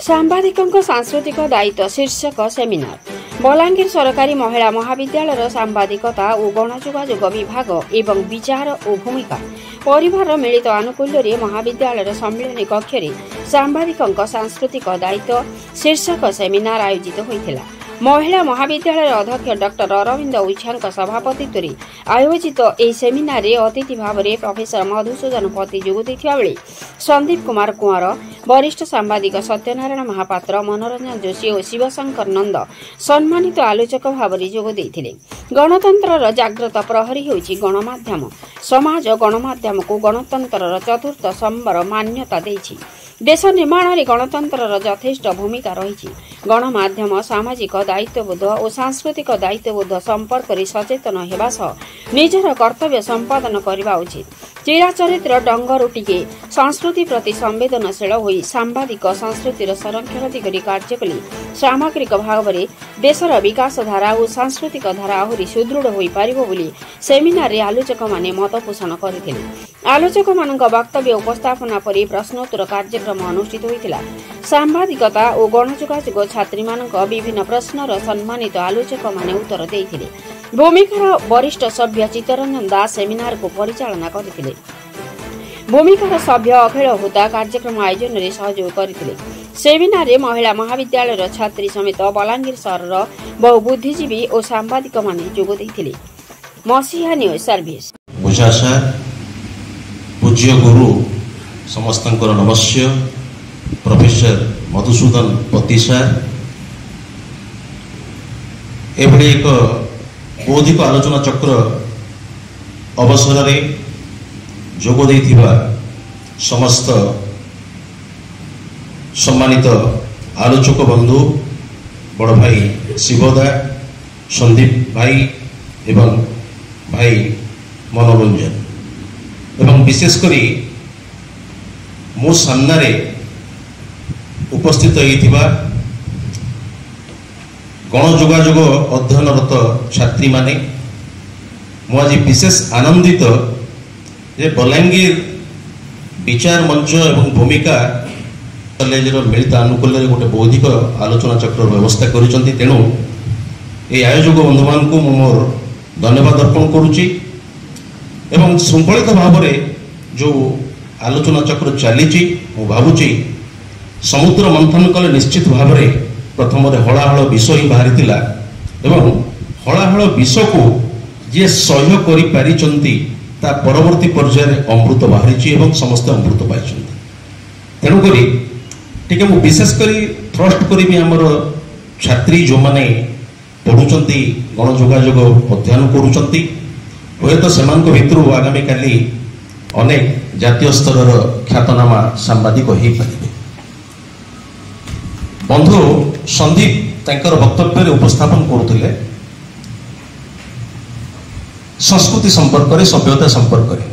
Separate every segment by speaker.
Speaker 1: सांबादिकों सांस्कृतिक दायित्व शीर्षक सेमिनार बलांगीर सरकारी महिला महाविद्यालय सांबादिकता और गणयोगायोग विभाग एवं विचार और भूमिका परिवार मिलित आनुकूल्य महाविद्यालय सम्मिलन कक्ष सांबादिकों सांस्कृतिक दायित्व शीर्षक सेमिनार आयोजित होता। महिला महाविद्यालय अध्यक्ष डॉक्टर अरविंद उइछा सभापतित्व आयोजित यह सेमिनार अतिथि भाव में प्रोफेसर मधुसूदन पति जोग संदीप कुमार कुंवर वरिष्ठ सांबादिक सत्यनारायण महापात्र मनोरंजन जोशी और शिवशंकर नंद सम्मानित आलोचक भाव में जोग देते। गणतंत्र जागृत प्रहरी होछि गणमाध्यम समाज गणमाध्यम को गणतंत्र चतुर्थ स्तंभर मान्यता देछि। देश निर्माण में गणतंत्र यथेष्ट भूमिका रही। गणमाध्यम सामाजिक दायित्वबोध और सांस्कृतिक दायित्वबोध संपर्क में सचेतन होगा सह निजर कर्तव्य संपादन करने उचित। चिराचरित्र डंगरुटिके संस्कृति प्रति संवेदनशील होई सांबादिक संस्कृतिर संरक्षण दिगरी कार्य कले सामग्रिक भाव में देशर विकास धारा और सांस्कृतिक धारा आहरी सुदृढ़ हो पारिबो बोली सेमिनार रे आलोचक माने मत पोषण करथिले। आलोचक मानक वक्तव्य उपस्थापना पर प्रश्नोत्तर कार्यक्रम अनुष्ठित होइतिला। सांबादिकता और गणयोगायोग छात्री मानक विभिन्न प्रश्नर सम्मानित आलोचक माने उत्तर देइथिले। भूमिकार वरिष्ठ सभ्य चित्तरंजन दास सेमिनार को परिचालना करथिले। भूमिकार सभ्य अखिल होता कार्यक्रम आयोजन में सहयोग करथिले। सेमिनार रे महिला महाविद्यालय छात्री समेत बलांगीर सहर बहु बुद्धिजीवी और सांबादिक माने जोग देइथिले। मसीहा न्यूज सर्विस
Speaker 2: बुझाशा पूज्य गुरु समस्तंकर नमस्य प्रोफेसर मधुसूदन पति सार एभली एक बौद्धिक आलोचना चक्र अवसर में जोग देइथिबा समस्त सम्मानित आलोचक बंधु बड़ भाई शिवदा संदीप भाई एवं भाई मनोरंजन एवं विशेषकर मो सामने उपस्थित होइथिबा गणयोगायोग अध्ययनरत छात्री माने मु आज विशेष आनंदित जे बलांगीर विचार मंच एवं भूमिका कॉलेज मिलित आनुकूल्य गोटे बौद्धिक आलोचना चक्र व्यवस्था करिसंती। तेणु ये आयोजक बंधु मान को मोर धन्यवाद अर्पण करुच्ची एवं श्रृंखलित भाव में जो आलोचना चक्र चली भावुची समुद्र मंथन कले निश्चित भाव में प्रथम हलाहल विष ही बाहरी एवं हलाहल विष को जी सह्य कर परवर्ती पर्यायर अमृत बाहरी एवं समस्त अमृत पाई। तेणुक टे विशेषकर थ्रस्ट करी आमर छात्री जो मैंने पढ़ुंट गणयोगायोग अध्ययन करुँच हे तो से भितर आगामी काली अनेक जातीय स्तर ख्यातनामा सांबादिक हो पारे। बंधु संदीप तांकर वक्तव्य उपस्थापन करुले संस्कृति संपर्क रे सभ्यता संपर्क रे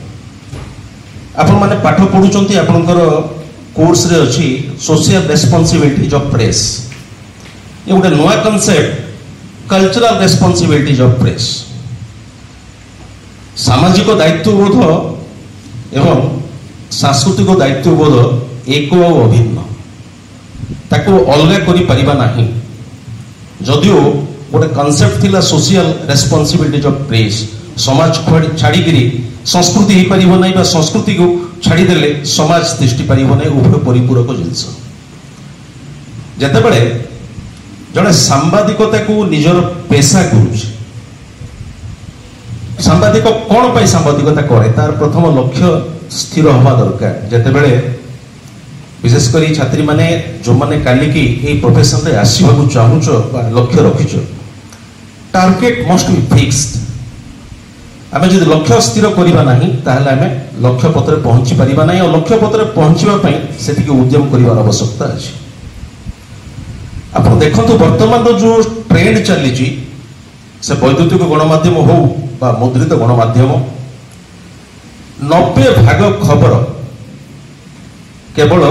Speaker 2: आपण माने पाठ पढुचंती आपनकर कोर्स रे अछि सोशल रेस्पोंसिबिलिटीज ऑफ प्रेस। ये गोटे नया कांसेप्ट कल्चरल रेस्पोंसिबिलिटीज ऑफ प्रेस सामाजिक दायित्वबोध एवं सांस्कृतिक दायित्वबोध एक और अभिन्न ताको अलग करि परिबा नाही। जदियो गोटे कांसेप्ट थिला सोशल रेस्पोंसिबिलिटीज ऑफ प्रेस समाज छाड़ी संस्कृति ही पारिबो नाही बा संस्कृति को छाड़ी देले समाज दृष्टि पारिबो नाही उभय परिपूरक जिनस। जेतेबेले जड़े सांबादिकता को निजर पेशा करुचे सांबादिक कौन पाई सांबादिकता करे तार प्रथम लक्ष्य स्थिर हवा दरकार। जेतेबेले विशेषकर छात्री माने जो माने काली की ए प्रोफेशन रे आसीबाकू चाहुच बा लक्ष्य रखिछ टार्गेट मस्ट बी फिक्स्ड। आमे जदि लक्ष्य स्थिर करिबा नाही ताहले आमे लक्ष्य पत्र पहुंची परिबा नाही और लक्ष्य पत्र पहुंचीबा पई सेति के उद्यम करिवार आवश्यकता अछि। आपण देखंतु वर्तमान जो ट्रेंड चली से वैद्युतिक गणमाध्यम हो बा मुद्रित गणमाध्यम 90% खबर केवल